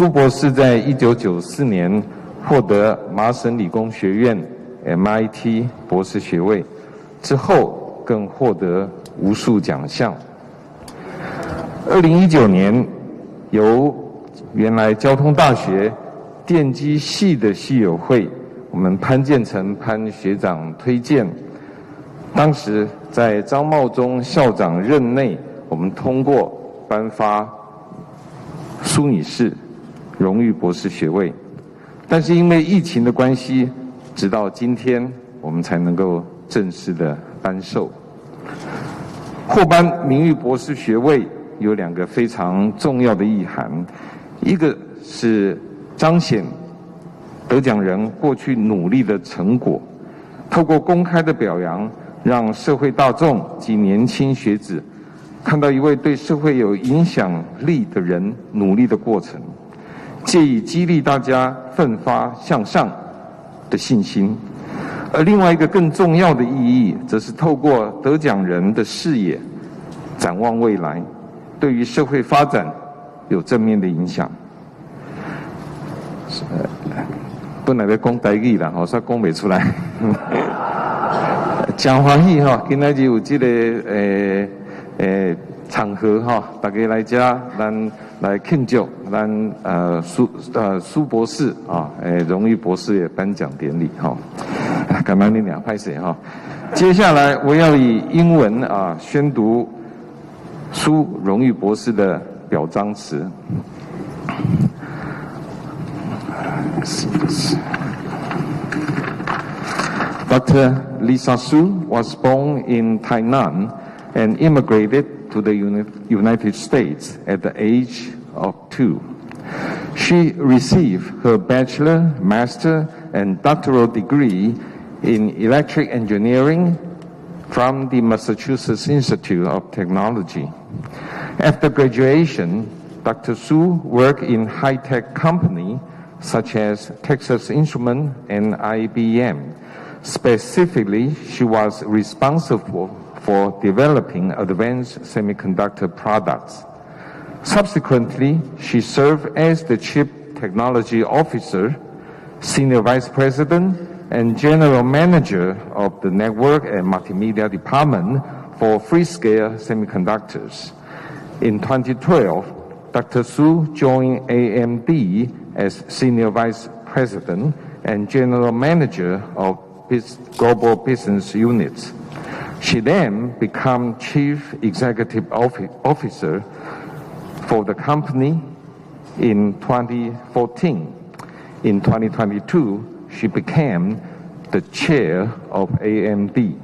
苏博士在1994年获得麻省理工学院 MIT 博士学位，之后更获得无数奖项。2019年，由原来交通大学电机系的系友会，我们潘建成潘学长推荐，当时在张茂忠校长任内，我们通过颁发苏女士荣誉博士学位，但是因为疫情的关系，直到今天我们才能够正式的颁授。获颁名誉博士学位有2个非常重要的意涵，一个是彰显得奖人过去努力的成果，透过公开的表扬，让社会大众及年轻学子看到一位对社会有影响力的人努力的过程，借以激励大家奋发向上的信心。而另外一个更重要的意义，则是透过得奖人的视野展望未来，对于社会发展有正面的影响。本来要讲台语啦，煞讲袂出来。真欢喜哈，今仔日有这个场合哈，大家来这，咱来庆祝咱苏博士啊，荣誉博士的颁奖典礼哈。感恩你俩，拍摄哈。接下来我要以英文宣读苏荣誉博士的表彰词。Dr. Lisa Su was born in Tainan and immigrated to the United States at the age of 2. She received her bachelor, master, and doctoral degree in electric engineering from the Massachusetts Institute of Technology. After graduation, Dr. Su worked in high-tech companies such as Texas Instruments and IBM. Specifically, she was responsible for developing advanced semiconductor products. Subsequently, she served as the Chief Technology Officer, Senior Vice President, and General Manager of the Network and Multimedia Department for Freescale Semiconductors. In 2012, Dr. Su joined AMD as Senior Vice President and General Manager of Global Business Units. She then became Chief Executive Officer for the company in 2014. In 2022, she became the chair of AMD.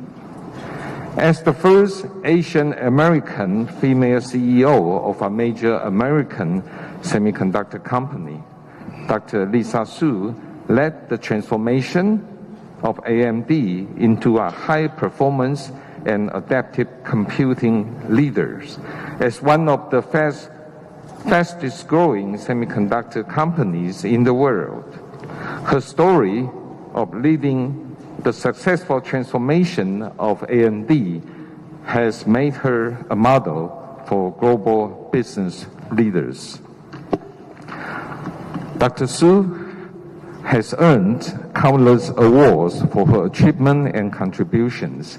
As the first Asian American female CEO of a major American semiconductor company, Dr. Lisa Su led the transformation of AMD into a high-performance and adaptive computing leaders. As one of the fastest-growing semiconductor companies in the world, her story of leading the successful transformation of AMD has made her a model for global business leaders. Dr. Su has earned countless awards for her achievement and contributions,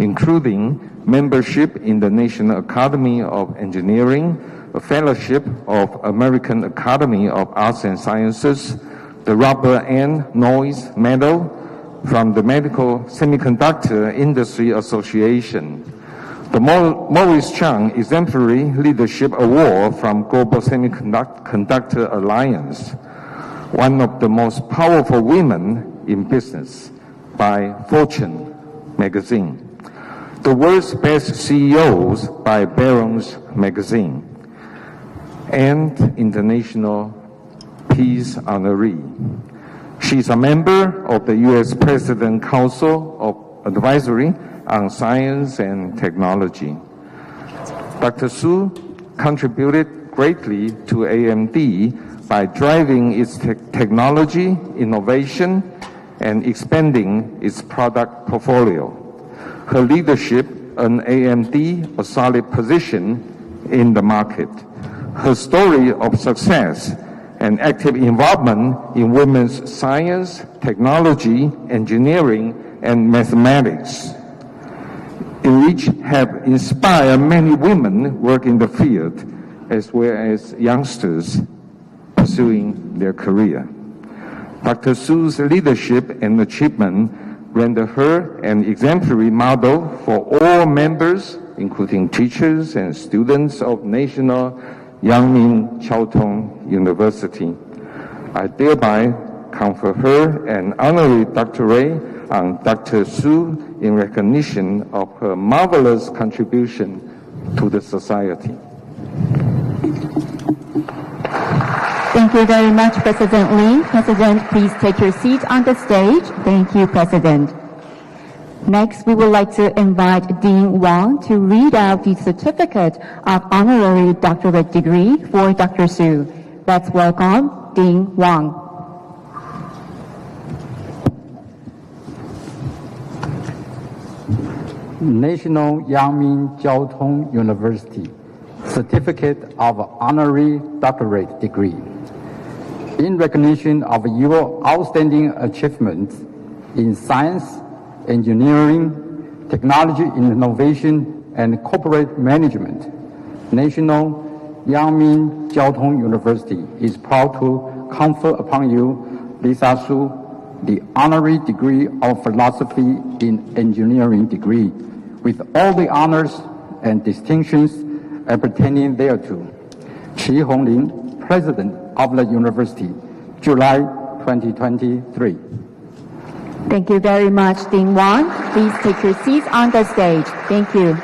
including membership in the National Academy of Engineering, a fellowship of American Academy of Arts and Sciences, the Robert N. Noyce Medal from the Medical Semiconductor Industry Association, the Maurice Chang Exemplary Leadership Award from Global Semiconductor Alliance, one of the most powerful women in business by Fortune magazine, the world's best CEOs by Barron's magazine, and International Peace Honoree. She is a member of the U.S. President Council of Advisory on Science and Technology. Dr. Su contributed greatly to AMD by driving its technology innovation and expanding its product portfolio. Her leadership earned AMD a solid position in the market. Her story of success and active involvement in women's science, technology, engineering, and mathematics. Each have inspired many women working in the field, as well as youngsters pursuing their career. Dr. Su's leadership and achievement render her an exemplary model for all members, including teachers and students of National阳明交通 University. I thereby confer her an honorary doctorate on Dr. Su in recognition of her marvelous contribution to the society. Thank you very much, President Lee. President, please take your seat on the stage. Thank you, President. Next, we would like to invite Dean Wang to read out the certificate of honorary doctorate degree for Dr. Su. Let's welcome Dean Wang. National阳明交通 University Certificate of Honorary Doctorate Degree. In recognition of your outstanding achievements in science, engineering, technology innovation, and corporate management, National阳明交通 University is proud to confer upon you, Lisa Su, the honorary degree of philosophy in engineering degree, with all the honors and distinctions appertaining thereto. Qi Honglin, President of the University, July 2023. Thank you very much, Dean Wang. Please take your seats on the stage. Thank you.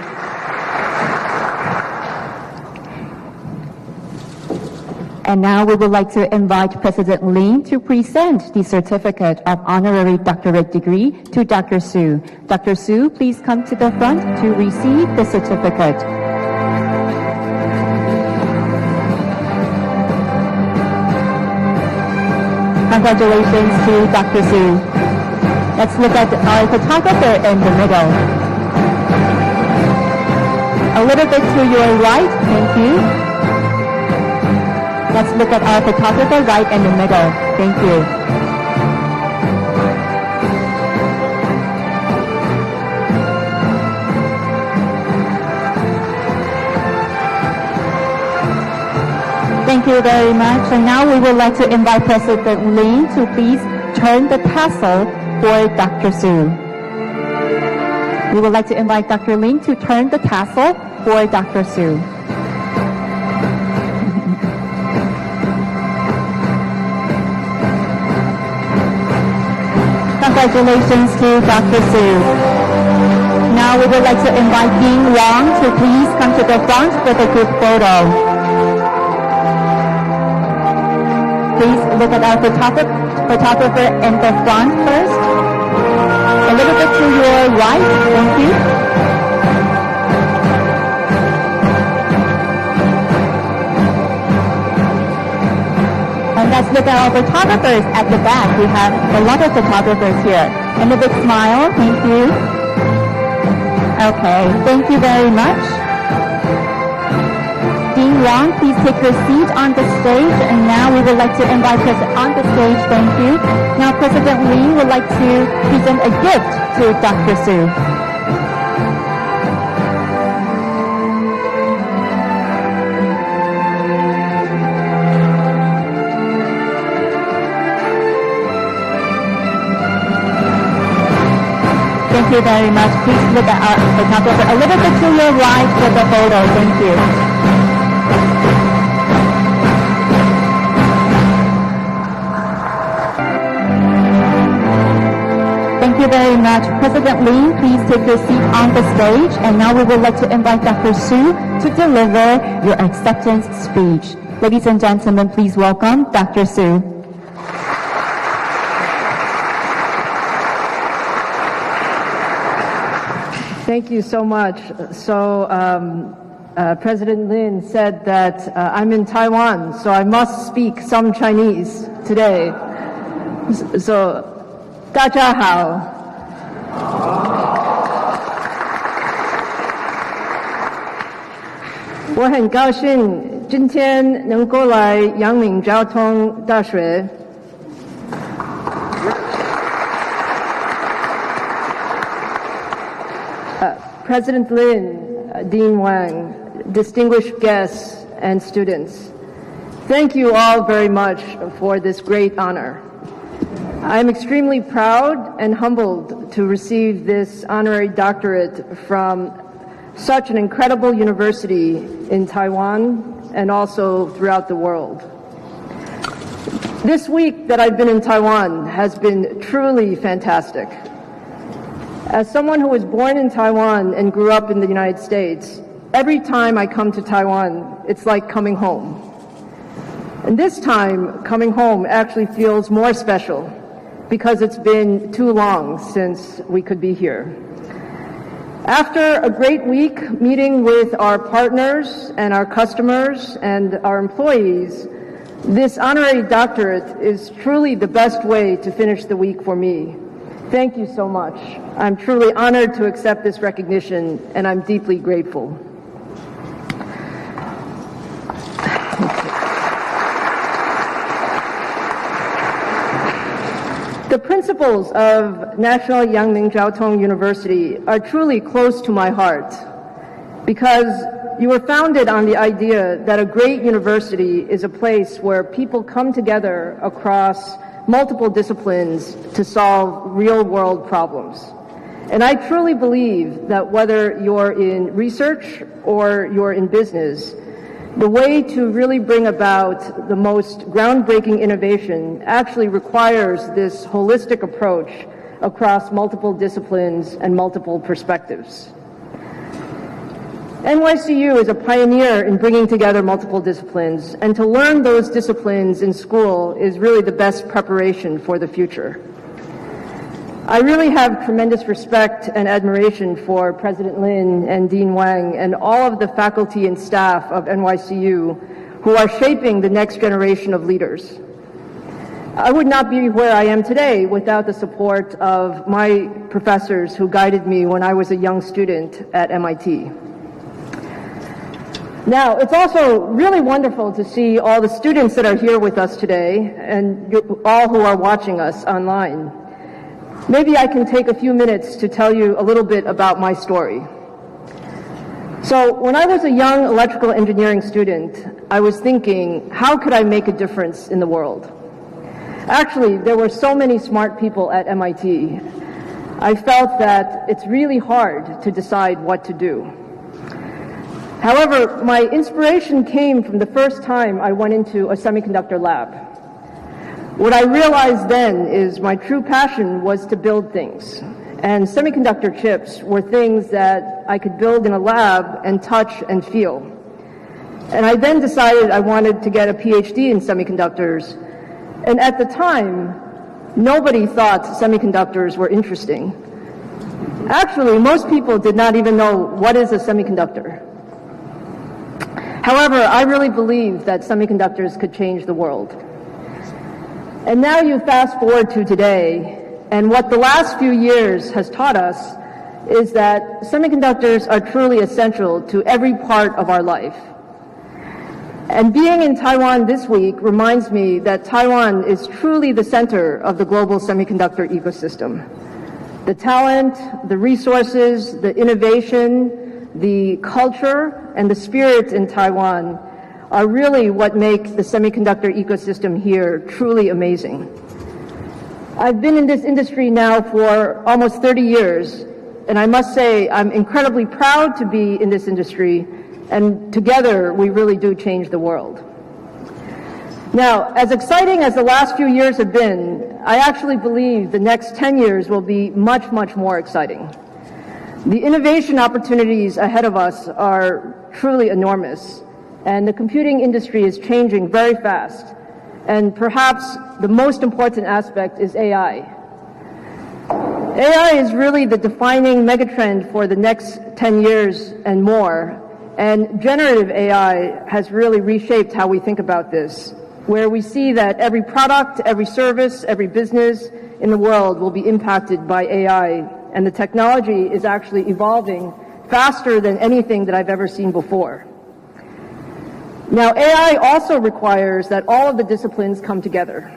And now we would like to invite President Lin to present the Certificate of Honorary Doctorate Degree to Dr. Su. Dr. Su, please come to the front to receive the certificate. Congratulations to Dr. Su. Let's look at our photographer in the middle. A little bit to your right, thank you. Let's look at our photographer right in the middle. Thank you. Thank you very much. And now we would like to invite President Lin to please turn the tassel for Dr. Su. We would like to invite Dr. Lin to turn the tassel for Dr. Su. Congratulations to Dr. Su. Now we would like to invite Dean Wang to please come to the front for the group photo. Please look at our photographer in the front first. A little bit to your right, thank you. And let's look at our photographers at the back. We have a lot of photographers here. And a big smile, thank you. Okay, thank you very much. Dean Wang, please take your seat on the stage. And now we would like to invite President on the stage, thank you. Now President Lee would like to present a gift to Dr. Su. Thank you very much. Please look at our photographer a little bit to your right for the photo. Thank you. Thank you very much. President Lee, please take your seat on the stage. And now we would like to invite Dr. Su to deliver your acceptance speech. Ladies and gentlemen, please welcome Dr. Su. Thank you so much. So President Lin said that I'm in Taiwan, so I must speak some Chinese today. So 大家好。我很高兴今天能够来阳明交通大学President Lin, Dean Wang, distinguished guests and students, thank you all very much for this great honor. I am extremely proud and humbled to receive this honorary doctorate from such an incredible university in Taiwan and also throughout the world. This week that I've been in Taiwan has been truly fantastic. As someone who was born in Taiwan and grew up in the United States, every time I come to Taiwan, it's like coming home. And this time, coming home actually feels more special because it's been too long since we could be here. After a great week meeting with our partners and our customers and our employees, this honorary doctorate is truly the best way to finish the week for me. Thank you so much. I'm truly honored to accept this recognition, and I'm deeply grateful. The principles of National Yangming Jiao Tong University are truly close to my heart because you were founded on the idea that a great university is a place where people come together across multiple disciplines to solve real-world problems. And I truly believe that whether you're in research or you're in business, the way to really bring about the most groundbreaking innovation actually requires this holistic approach across multiple disciplines and multiple perspectives. NYCU is a pioneer in bringing together multiple disciplines, and to learn those disciplines in school is really the best preparation for the future. I really have tremendous respect and admiration for President Lin and Dean Wang and all of the faculty and staff of NYCU who are shaping the next generation of leaders. I would not be where I am today without the support of my professors who guided me when I was a young student at MIT. Now, it's also really wonderful to see all the students that are here with us today and all who are watching us online. Maybe I can take a few minutes to tell you a little bit about my story. So, when I was a young electrical engineering student, I was thinking, how could I make a difference in the world? Actually, there were so many smart people at MIT. I felt that it's really hard to decide what to do. However, my inspiration came from the first time I went into a semiconductor lab. What I realized then is my true passion was to build things, and semiconductor chips were things that I could build in a lab and touch and feel. And I then decided I wanted to get a PhD in semiconductors, and at the time, nobody thought semiconductors were interesting. Actually, most people did not even know what is a semiconductor. However, I really believe that semiconductors could change the world. And now you fast forward to today, and what the last few years has taught us is that semiconductors are truly essential to every part of our life. And being in Taiwan this week reminds me that Taiwan is truly the center of the global semiconductor ecosystem. The talent, the resources, the innovation, the culture, and the spirit in Taiwan are really what make the semiconductor ecosystem here truly amazing. I've been in this industry now for almost 30 years, and I must say I'm incredibly proud to be in this industry, and together we really do change the world. Now, as exciting as the last few years have been, I actually believe the next 10 years will be much, much more exciting. The innovation opportunities ahead of us are truly enormous, and the computing industry is changing very fast. And perhaps the most important aspect is AI. AI is really the defining megatrend for the next 10 years and more. And generative AI has really reshaped how we think about this, where we see that every product, every service, every business in the world will be impacted by AI. And the technology is actually evolving faster than anything that I've ever seen before. Now, AI also requires that all of the disciplines come together,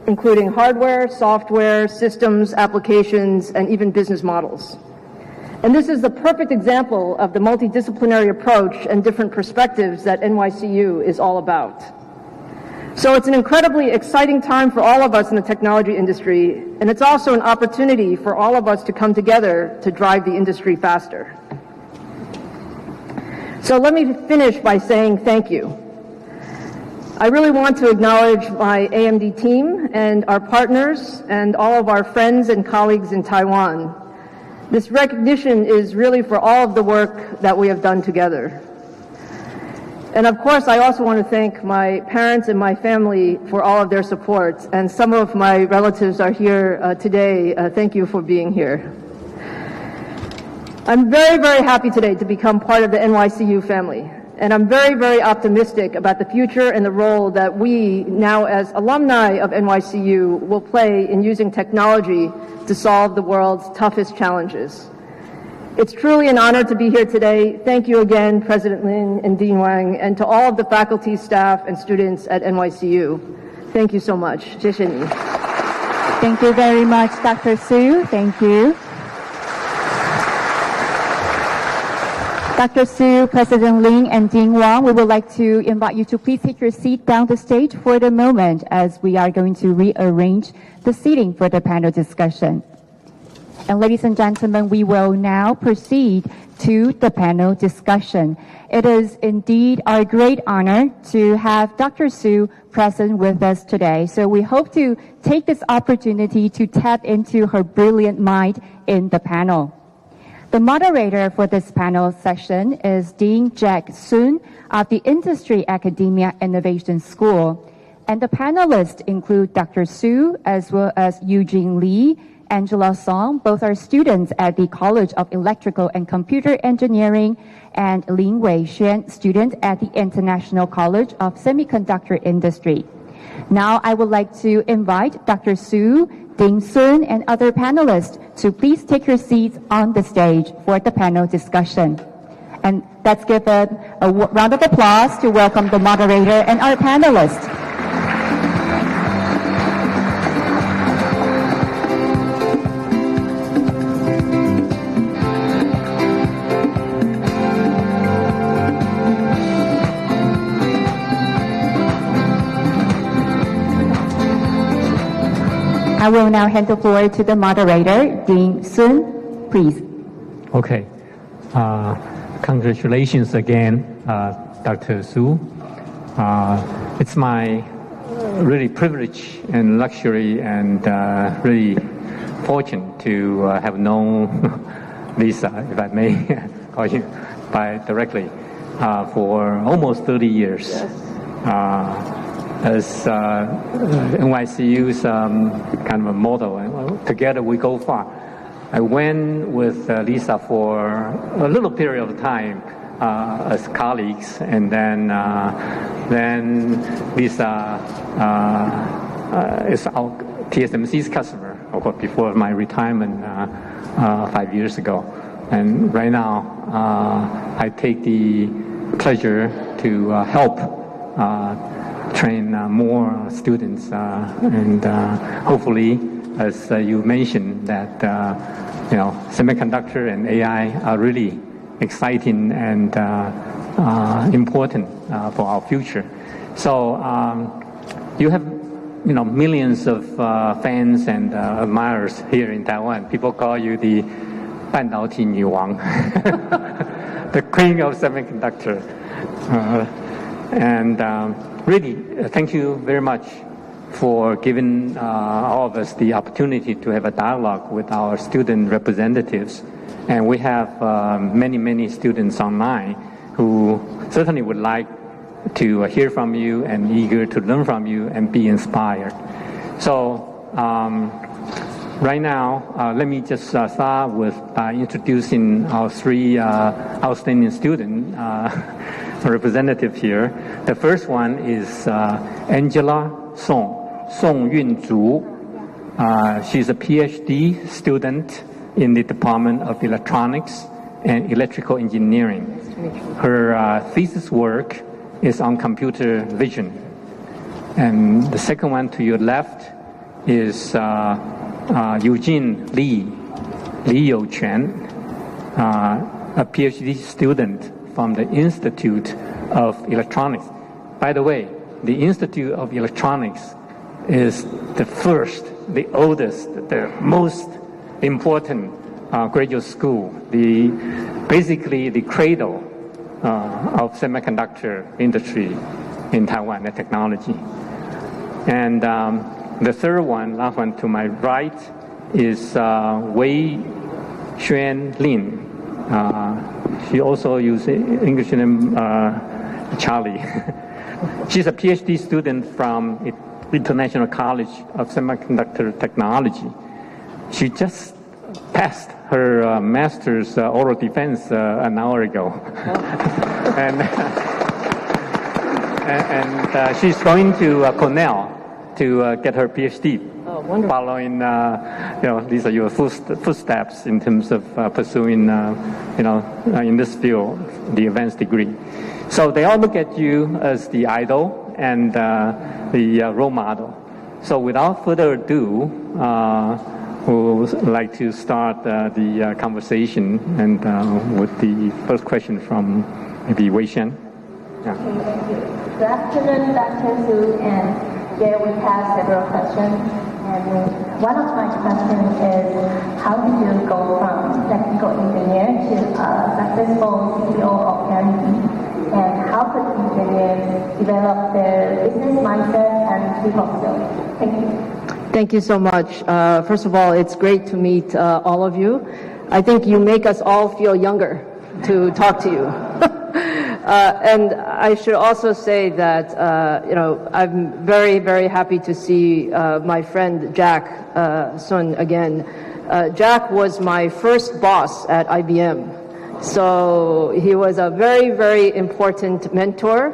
including hardware, software, systems, applications, and even business models. And this is the perfect example of the multidisciplinary approach and different perspectives that NYCU is all about. So it's an incredibly exciting time for all of us in the technology industry, and it's also an opportunity for all of us to come together to drive the industry faster. So let me finish by saying thank you. I really want to acknowledge my AMD team and our partners and all of our friends and colleagues in Taiwan. This recognition is really for all of the work that we have done together. And of course, I also want to thank my parents and my family for all of their support. And some of my relatives are here today. Thank you for being here. I'm very, very happy today to become part of the NYCU family. And I'm very, very optimistic about the future and the role that we, now as alumni of NYCU, will play in using technology to solve the world's toughest challenges. It's truly an honor to be here today. Thank you again, President Lin and Dean Wang, and to all of the faculty, staff, and students at NYCU. Thank you so much. 谢谢你. Thank you very much, Dr. Su. Thank you. Dr. Su, President Lin, and Dean Wang, we would like to invite you to please take your seat down the stage for the moment as we are going to rearrange the seating for the panel discussion. And ladies and gentlemen, we will now proceed to the panel discussion. It is indeed our great honor to have Dr. Su present with us today. So we hope to take this opportunity to tap into her brilliant mind in the panel. The moderator for this panel session is Dean Jack Sun of the Industry Academia Innovation School. And the panelists include Dr. Su as well as Eugene Lee, Angela Song, both are students at the College of Electrical and Computer Engineering, and Lin Wei-Xuan, student at the International College of Semiconductor Industry. Now I would like to invite Dr. Su, Dean Sun, and other panelists to please take your seats on the stage for the panel discussion. And let's give a round of applause to welcome the moderator and our panelists. I will now hand the floor to the moderator, Dean Sun, please. Okay. Congratulations again, Dr. Su. It's my really privilege and luxury and really fortune to have known Lisa, if I may call you by directly, for almost 30 years. Yes. As NYCU's kind of a model, and together we go far. I went with Lisa for a little period of time as colleagues, and then Lisa is our TSMC's customer, of course, before my retirement 5 years ago. And right now, I take the pleasure to help train more students, and hopefully, as you mentioned, that semiconductor and AI are really exciting and important for our future. So you have millions of fans and admirers here in Taiwan. People call you the 半导体女王, the queen of semiconductor. Really, thank you very much for giving all of us the opportunity to have a dialogue with our student representatives. And we have many, many students online who certainly would like to hear from you and eager to learn from you and be inspired. So right now, let me just start with introducing our three outstanding student representative here. The first one is Angela Song Yunzu. She's a PhD student in the Department of Electronics and Electrical Engineering. Her thesis work is on computer vision. And the second one to your left is Eugene Li Youquan, a PhD student from the Institute of Electronics. By the way, the Institute of Electronics is the first, the oldest, the most important graduate school, basically the cradle of semiconductor industry in Taiwan, the technology. And the third one, last one to my right, is Wei Xuan Lin. She also uses English name Charlie. She's a PhD student from International College of Semiconductor Technology. She just passed her master's oral defense an hour ago. and she's going to Cornell to get her PhD. Oh, wonderful. Following, these are your footsteps in terms of pursuing, in this field, the advanced degree. So they all look at you as the idol and the role model. So without further ado, we would like to start the conversation and with the first question from maybe Wei Xian. Yeah. Thank you. Good afternoon, Dr. Su, and here we have several questions. And one of my questions is, how did you go from technical engineer to successful CEO of Airbnb? And how could engineers develop their business mindset and people skills? Thank you. Thank you so much. First of all, it's great to meet all of you. I think you make us all feel younger to talk to you. And I should also say that, I'm very, very happy to see my friend Jack Sun again. Jack was my first boss at IBM. So he was a very, very important mentor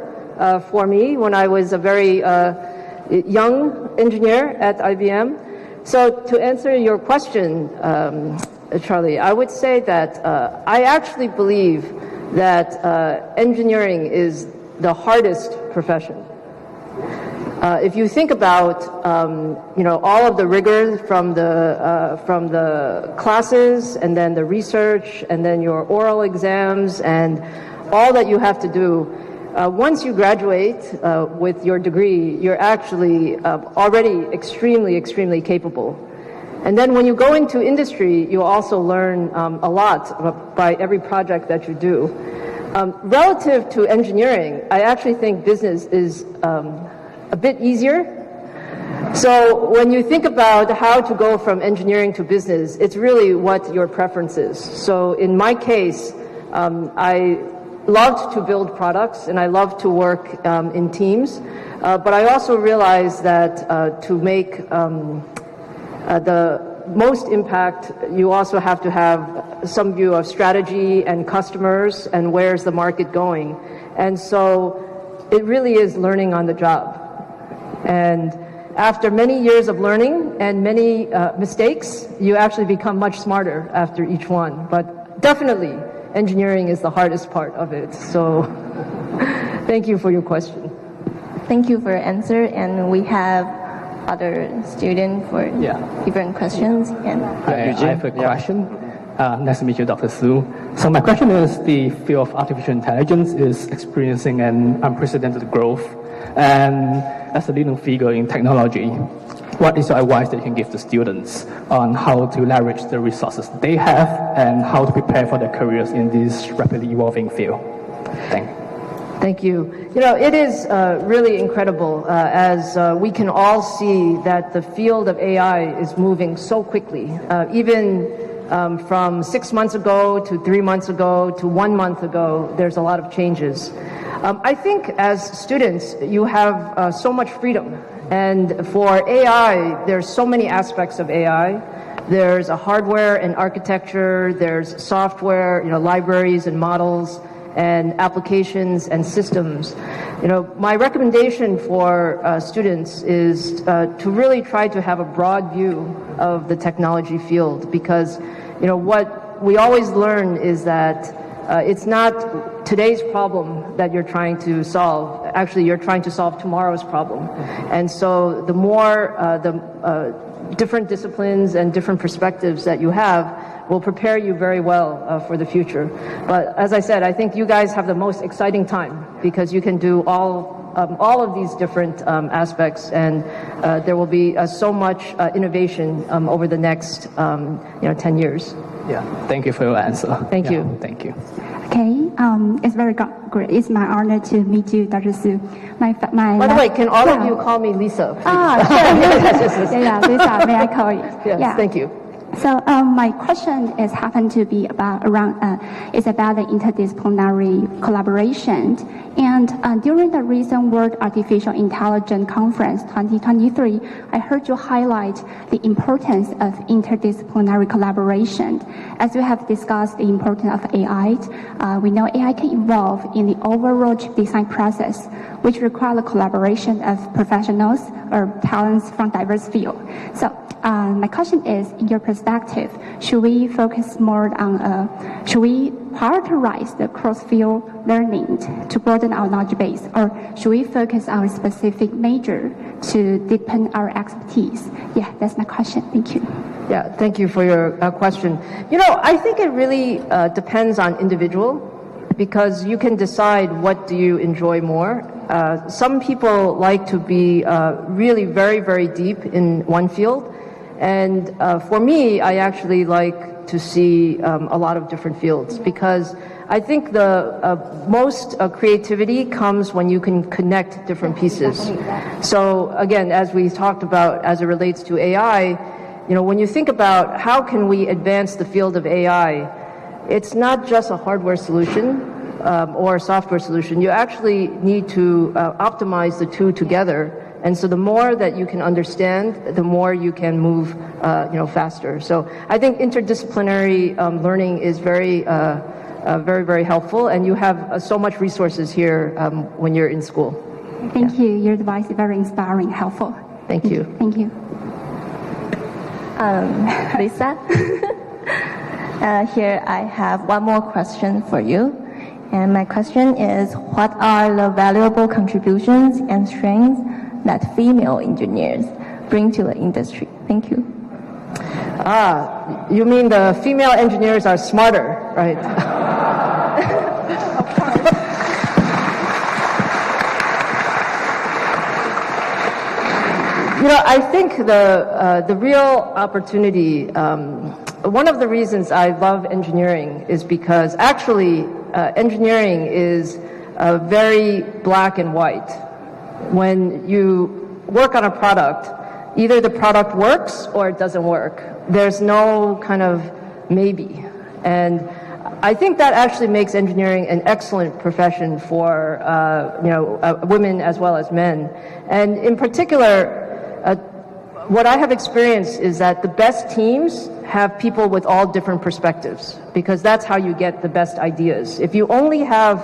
for me when I was a very young engineer at IBM. So to answer your question, Charlie, I would say that I actually believe that engineering is the hardest profession. If you think about, all of the rigor from the classes, and then the research, and then your oral exams, and all that you have to do, once you graduate with your degree, you're actually already extremely, extremely capable. And then when you go into industry, you also learn a lot by every project that you do. Relative to engineering, I actually think business is a bit easier. So when you think about how to go from engineering to business, it's really what your preference is. So in my case, I loved to build products and I loved to work in teams. But I also realized that to make the most impact, you also have to have some view of strategy and customers and where's the market going. And so it really is learning on the job. And after many years of learning and many mistakes, you actually become much smarter after each one. But definitely, engineering is the hardest part of it. So thank you for your question. Thank you for your answer. And we have other students for different questions. I have a question. Nice to meet you, Dr. Su. So my question is, the field of artificial intelligence is experiencing an unprecedented growth. And as a leading figure in technology, what is your advice that you can give to students on how to leverage the resources they have and how to prepare for their careers in this rapidly evolving field? Thank you. It is really incredible as we can all see that the field of AI is moving so quickly. Even from 6 months ago to 3 months ago to 1 month ago, there's a lot of changes. I think as students, you have so much freedom. And for AI, there's so many aspects of AI. There's a hardware and architecture, there's software, libraries and models, and applications and systems. My recommendation for students is to really try to have a broad view of the technology field, because what we always learn is that it's not today's problem that you're trying to solve. Actually, you're trying to solve tomorrow's problem. And so the more different disciplines and different perspectives that you have will prepare you very well for the future. But as I said, I think you guys have the most exciting time because you can do all of these different aspects, and there will be so much innovation over the next 10 years. Yeah, thank you for your answer. Thank you. Thank you. Okay, it's very great. It's my honor to meet you, Dr. Su. By the way, can all of you call me Lisa? Sure. Yeah, Lisa, may I call you? Yes, yeah. Thank you. So my question is happen to be about it's about the interdisciplinary collaboration. And during the recent World Artificial Intelligence Conference 2023, I heard you highlight the importance of interdisciplinary collaboration. As we have discussed the importance of AI, we know AI can involve in the overall chip design process, which require the collaboration of professionals or talents from diverse fields. So my question is, in your perspective, should we focus more on, should we prioritize the cross-field learning to broaden our knowledge base, or should we focus on a specific major to deepen our expertise? Yeah, that's my question. Thank you. Yeah, thank you for your question. I think it really depends on individual, because you can decide what do you enjoy more. Some people like to be really very, very deep in one field. And for me, I actually like to see a lot of different fields, because I think the most creativity comes when you can connect different pieces. So again, as we talked about as it relates to AI, when you think about how can we advance the field of AI, it's not just a hardware solution or a software solution. You actually need to optimize the two together. And so the more that you can understand, the more you can move, faster. So I think interdisciplinary learning is very, very helpful, and you have so much resources here when you're in school. Thank you. Your advice is very inspiring, helpful. Thank you. Thank you. Lisa, here I have one more question for you. And my question is, what are the valuable contributions and strengths that female engineers bring to the industry? Thank you. You mean the female engineers are smarter, right? I think the real opportunity, one of the reasons I love engineering is because actually engineering is very black and white. When you work on a product, either the product works or it doesn't work. There's no kind of maybe. And I think that actually makes engineering an excellent profession for women as well as men. And in particular, what I have experienced is that the best teams have people with all different perspectives, because that's how you get the best ideas. If you only have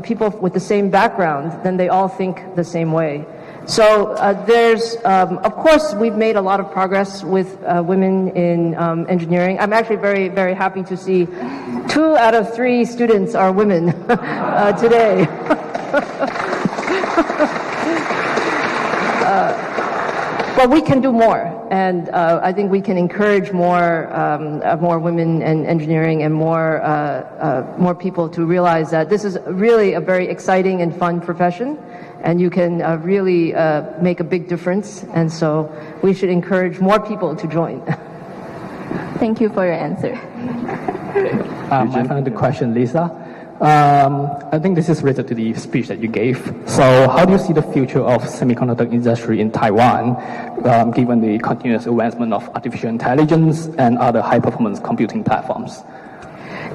people with the same background, then they all think the same way. So there's, of course, we've made a lot of progress with women in engineering. I'm actually very, very happy to see 2 out of 3 students are women today. But we can do more, and I think we can encourage more women in engineering and more people to realize that this is really a very exciting and fun profession, and you can really make a big difference. And so we should encourage more people to join. Thank you for your answer. My final question, Lisa. I think this is related to the speech that you gave. So how do you see the future of semiconductor industry in Taiwan, given the continuous advancement of artificial intelligence and other high-performance computing platforms?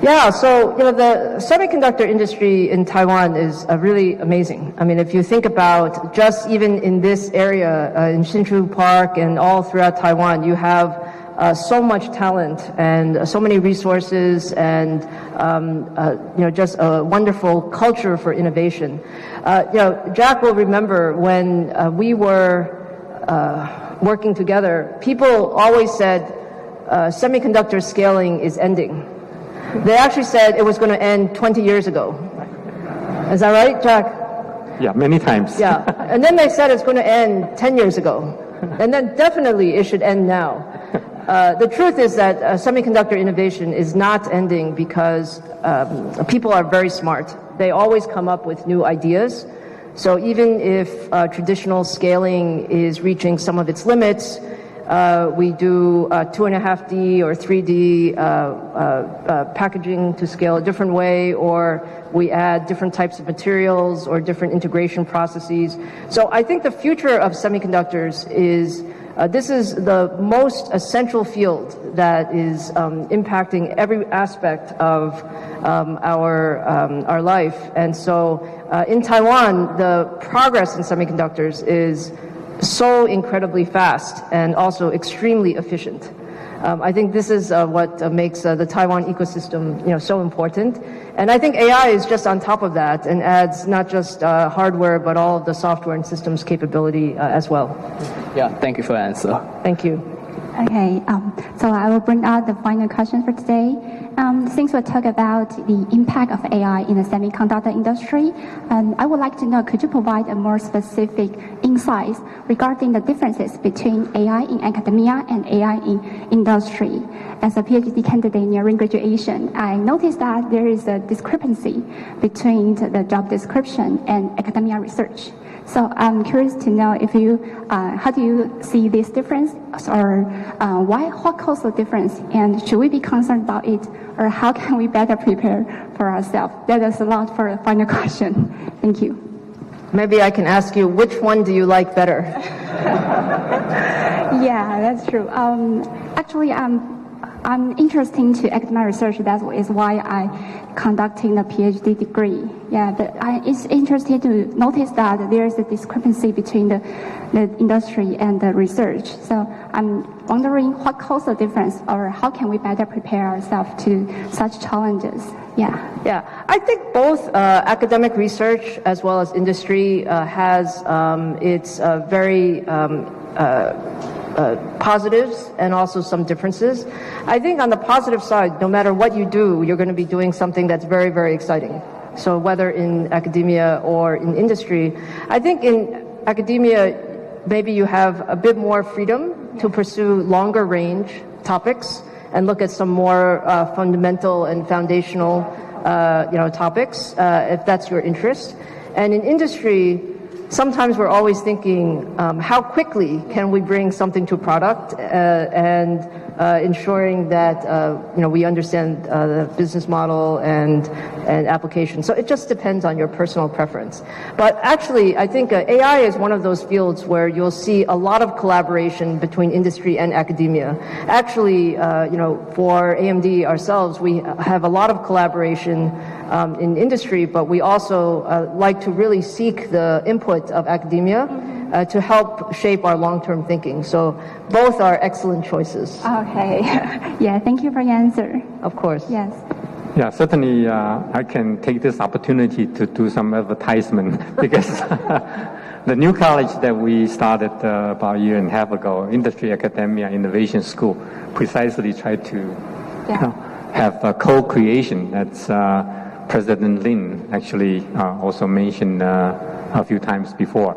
Yeah, so the semiconductor industry in Taiwan is really amazing. I mean, if you think about just even in this area, in Hsinchu Park and all throughout Taiwan, you have so much talent and so many resources and just a wonderful culture for innovation. Jack will remember when we were working together, people always said semiconductor scaling is ending. They actually said it was going to end 20 years ago. Is that right, Jack? Yeah, many times. Yeah, and then they said it's going to end 10 years ago. And then definitely it should end now. The truth is that semiconductor innovation is not ending because people are very smart. They always come up with new ideas. So even if traditional scaling is reaching some of its limits, we do 2.5D or 3D packaging to scale a different way, or we add different types of materials or different integration processes. So I think the future of semiconductors is this is the most essential field that is impacting every aspect of our life. And so in Taiwan, the progress in semiconductors is so incredibly fast and also extremely efficient. I think this is what makes the Taiwan ecosystem, so important. And I think AI is just on top of that and adds not just hardware, but all of the software and systems capability as well. Yeah, thank you for the answer. Thank you. Okay, so I will bring out the final question for today. Since we talk about the impact of AI in the semiconductor industry, I would like to know, could you provide a more specific insights regarding the differences between AI in academia and AI in industry? As a PhD candidate nearing graduation, I noticed that there is a discrepancy between the job description and academia research. So I'm curious to know if you, how do you see this difference, or what caused the difference, and should we be concerned about it, or how can we better prepare for ourselves? That is a lot for the final question. Thank you. Maybe I can ask you, which one do you like better? Yeah, that's true. Actually, I'm interested into academic research. That is why I conducting a PhD degree. Yeah, but it's interesting to notice that there is a discrepancy between the industry and the research. So I'm wondering what caused the difference, or how can we better prepare ourselves to such challenges? Yeah. Yeah, I think both academic research as well as industry has its very positives and also some differences. I think on the positive side, no matter what you do, you're going to be doing something that's very, very exciting. So whether in academia or in industry, I think in academia, maybe you have a bit more freedom to pursue longer range topics and look at some more fundamental and foundational topics, if that's your interest. And in industry, sometimes we're always thinking, how quickly can we bring something to product and ensuring that we understand the business model and application. So it just depends on your personal preference. But actually, I think AI is one of those fields where you'll see a lot of collaboration between industry and academia. Actually, for AMD ourselves, we have a lot of collaboration in industry, but we also like to really seek the input of academia to help shape our long-term thinking. So both are excellent choices. Okay. Yeah, thank you for your answer. Of course. Yes. Yeah, certainly I can take this opportunity to do some advertisement because the new college that we started about a year and a half ago, Industry Academia Innovation School, precisely tried to have a co-creation. That's President Lin actually also mentioned a few times before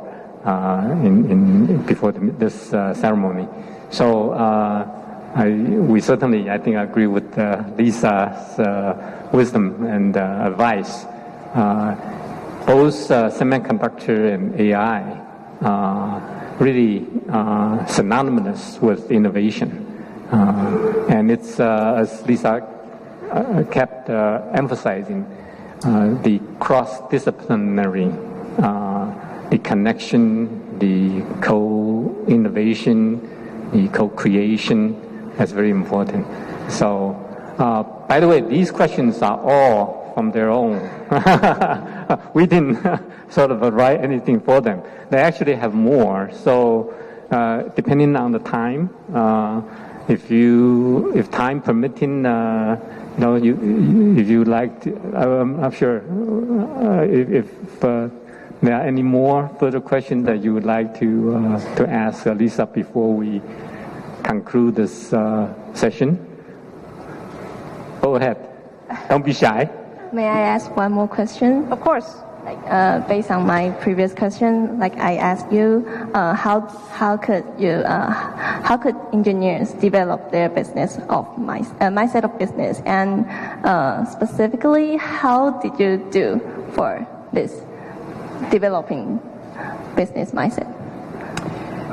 before this ceremony. So we certainly, I think, agree with Lisa's wisdom and advice. Both semiconductor and AI really synonymous with innovation, and it's as Lisa kept emphasizing. The cross-disciplinary, the connection, the co-innovation, the co-creation, that's very important. So, by the way, these questions are all from their own. We didn't sort of write anything for them. They actually have more. So, depending on the time, if time permitting, if you like to, I'm not sure if there are any more further questions that you would like to ask Lisa before we conclude this session. Go ahead. Don't be shy. May I ask one more question? Of course. Based on my previous question, like I asked you, how could engineers develop their business of mindset of business, and specifically, how did you do for this developing business mindset?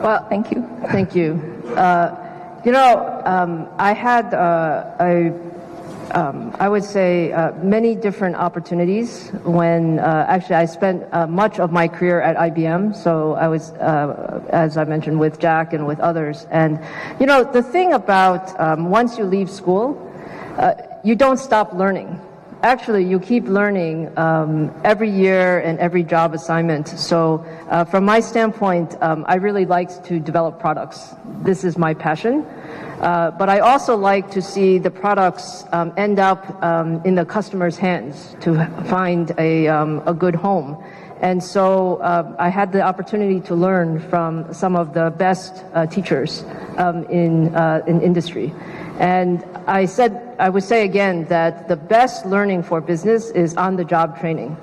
Well, thank you. Thank you. I had I would say many different opportunities when actually I spent much of my career at IBM. So I was, as I mentioned, with Jack and with others. And, the thing about once you leave school, you don't stop learning. Actually, you keep learning every year and every job assignment. So from my standpoint, I really like to develop products. This is my passion. But I also like to see the products end up in the customer's hands to find a good home. And so I had the opportunity to learn from some of the best teachers in industry. And I would say again that the best learning for business is on-the-job training.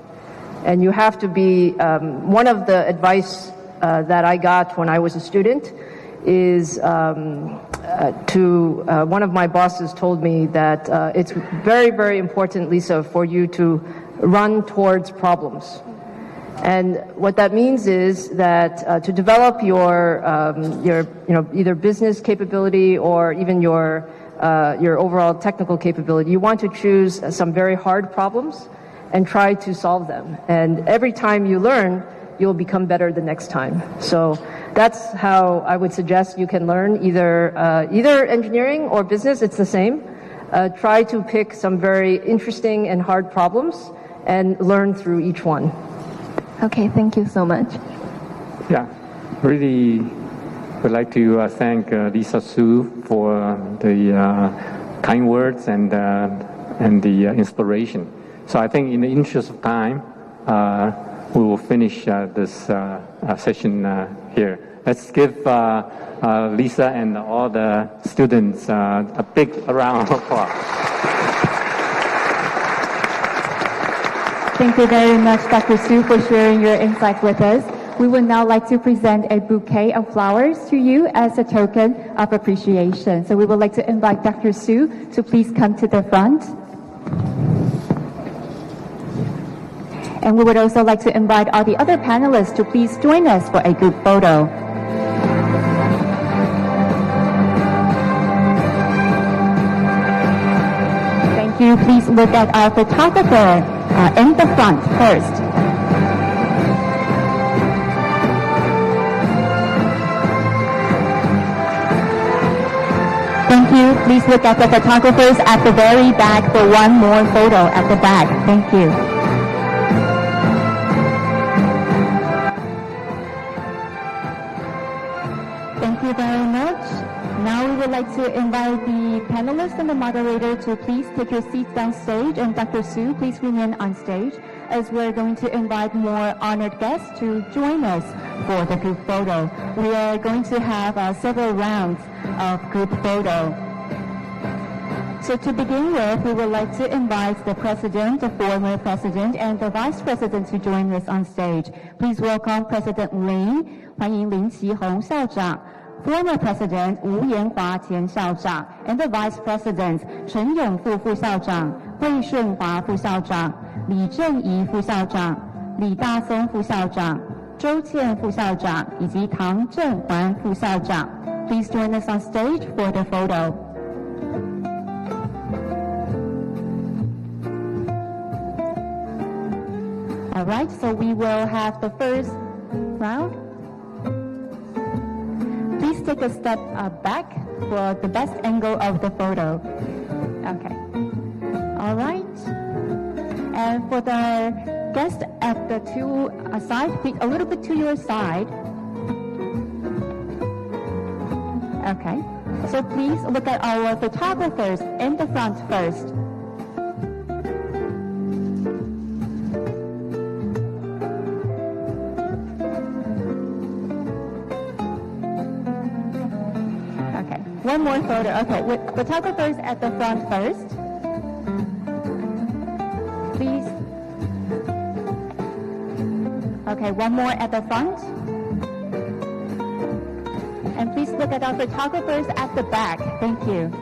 And you have to be, one of the advice that I got when I was a student is one of my bosses told me that it's very, very important, Lisa, for you to run towards problems. And what that means is that to develop your either business capability or even your overall technical capability, you want to choose some very hard problems and try to solve them. And every time you learn, you'll become better the next time. So that's how I would suggest you can learn either engineering or business. It's the same. Try to pick some very interesting and hard problems and learn through each one. Okay, thank you so much. Yeah, really would like to thank Lisa Su for the kind words and the inspiration. So I think in the interest of time, we will finish this session here. Let's give Lisa and all the students a big round of applause. Thank you very much, Dr. Su, for sharing your insights with us. We would now like to present a bouquet of flowers to you as a token of appreciation. So we would like to invite Dr. Su to please come to the front. And we would also like to invite all the other panelists to please join us for a group photo. Thank you. Please look at our photographer in the front first. Thank you. Please look at the photographers at the very back for one more photo at the back. Thank you. Thank you very much. Now we would like to invite the panelists and the moderator to please take your seats downstage, and Dr. Su, please remain on stage, as we're going to invite more honored guests to join us for the group photo. We are going to have several rounds of group photo. So to begin with, we would like to invite the president, the former president, and the vice president to join us on stage. Please welcome President Lin, 欢迎林奇宏校长, former president 吴延华前校长, and the vice presidents 陈永富副校长, 惠顺华副校长, 李正仪副校长, 李大松副校长, 周倩副校长, 以及唐正环副校长. Please join us on stage for the photo. All right, so we will have the first round. Please take a step back for the best angle of the photo. Okay. All right. And for the guests at the two sides, please a little bit to your side. Okay. So please look at our photographers in the front first. Okay. One more photo. Okay. With photographers at the front first. Okay, one more at the front. And please look at our photographers at the back. Thank you.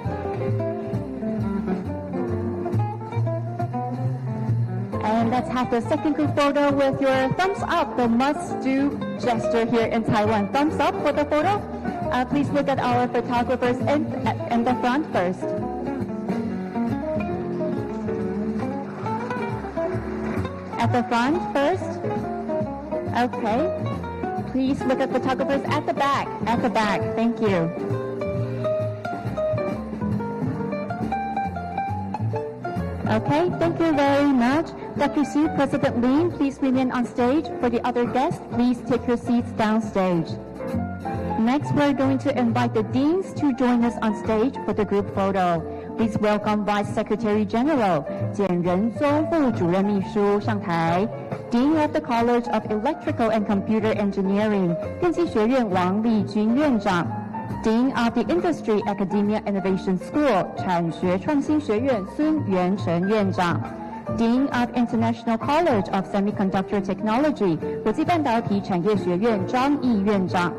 And let's have the second group photo with your thumbs up, the must-do gesture here in Taiwan. Thumbs up for the photo. Please look at our photographers in the front first. At the front first. Okay. Please look at photographers at the back. At the back. Thank you. Okay, thank you very much. Dr. Su, President Lin, please remain on stage. For the other guests, please take your seats downstage. Next, we're going to invite the deans to join us on stage for the group photo. Please welcome Vice Secretary General 简仁宗副主任秘书上台。Dean of the College of Electrical and Computer Engineering 电机学院王立军院长。Dean of the Industry Academia Innovation School 产学创新学院孙元成院长。Dean of International College of Semiconductor Technology 国际半导体产业学院张毅院长。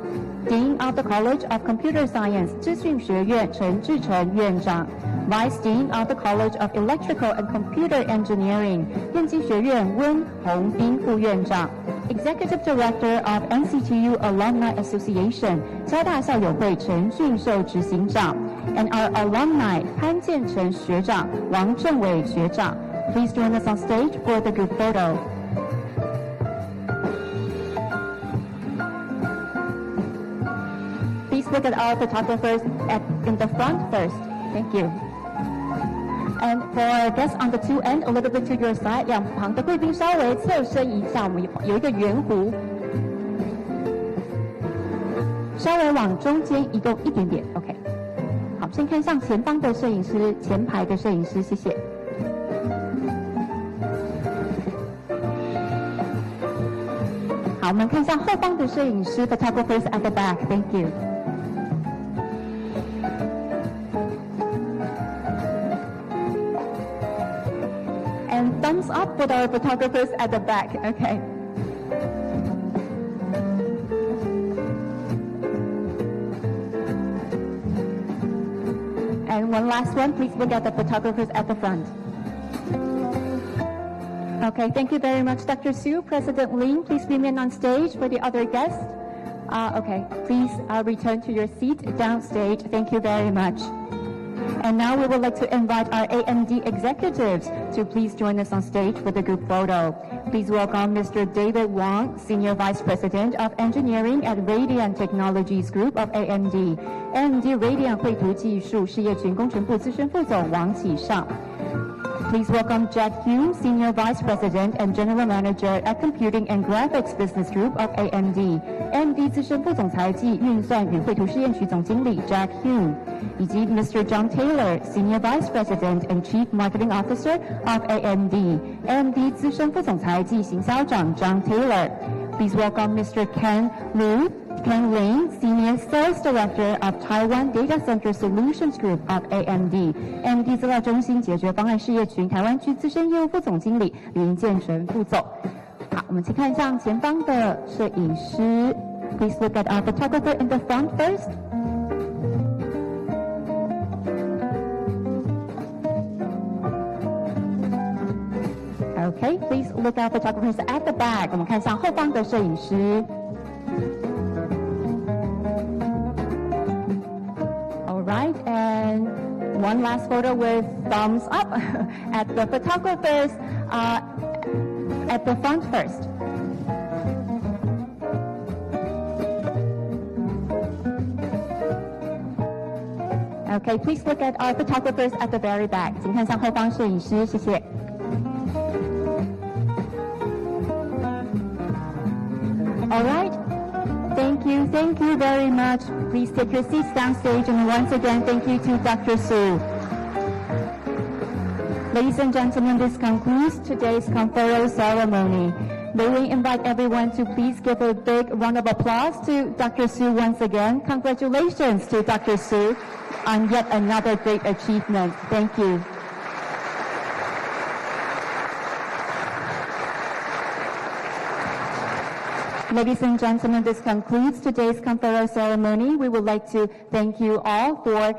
Dean of the College of Computer Science 资讯学院陈志成院长。Vice Dean of the College of Electrical and Computer Engineering 电机学院温宏斌副院长。Executive Director of NCTU Alumni Association 交大校友会陈俊寿执行长。And our alumni 潘建成学长、王正伟学长。Please join us on stage for the group photo. Please look at our photographers in the front first. Thank you. And for our guests on the two end, a little bit to your side, 两旁的贵宾稍微侧身一下，我们有一个圆弧，稍微往中间移动一点点。OK， 好，先看向前方的摄影师，前排的摄影师，谢谢。好，我们看向后方的摄影师 ，photographers at the back. Thank you. And thumbs up for our photographers at the back. Okay. And one last one, please look at the photographers at the front. Okay, thank you very much, Dr. Su. President Lin, please remain on stage for the other guests. Okay, please return to your seat downstage. Thank you very much. And now we would like to invite our AMD executives to please join us on stage for the group photo. Please welcome Mr. David Wang, Senior Vice President of Engineering at Radiant Technologies Group of AMD. AMD Radiant 绘图技术事业群工程部资深副总王启尚。Please welcome Jack Hume, Senior Vice President and General Manager at Computing and Graphics Business Group of AMD. AMD 资深副总裁暨运算与绘图试验区总经理 Jack Hume， 以及 Mr. John Taylor, Senior Vice President and Chief Marketing Officer of AMD. AMD 资深副总裁暨行销长 John Taylor. Please welcome Mr. Ken Lin, Senior Sales Director of Taiwan Data Center Solutions Group of AMD. AMD 资料中心解决方案事业群台湾区资深业务副总经理林建成副总。好，我们请看向前方的摄影师。Please look at our photographer in the front first. Okay, please look at photographers at the back. 我们看向后方的摄影师。All right, and one last photo with thumbs up at the photographers at the front first. Okay, please look at our photographers at the very back. 请看向后方摄影师，谢谢。All right. Thank you very much. Please take your seats downstage, and once again, thank you to Dr. Su. Ladies and gentlemen, this concludes today's conferral ceremony. May we invite everyone to please give a big round of applause to Dr. Su once again. Congratulations to Dr. Su on yet another great achievement. Thank you. Ladies and gentlemen, this concludes today's conferral ceremony. We would like to thank you all for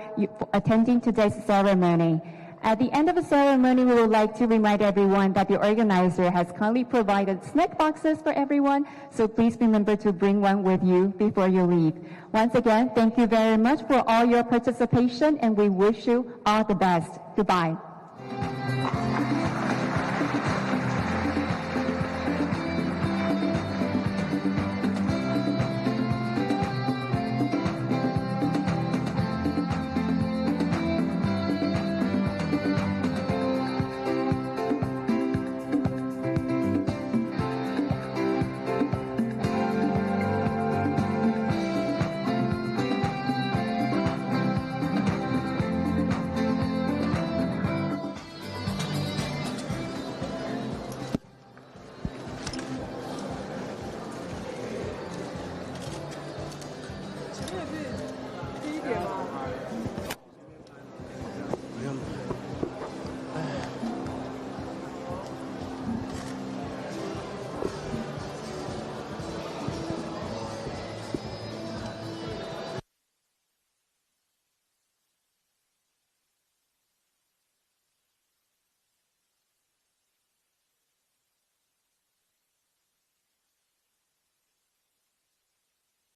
attending today's ceremony. At the end of the ceremony, we would like to remind everyone that the organizer has kindly provided snack boxes for everyone, so please remember to bring one with you before you leave. Once again, thank you very much for all your participation, and we wish you all the best. Goodbye.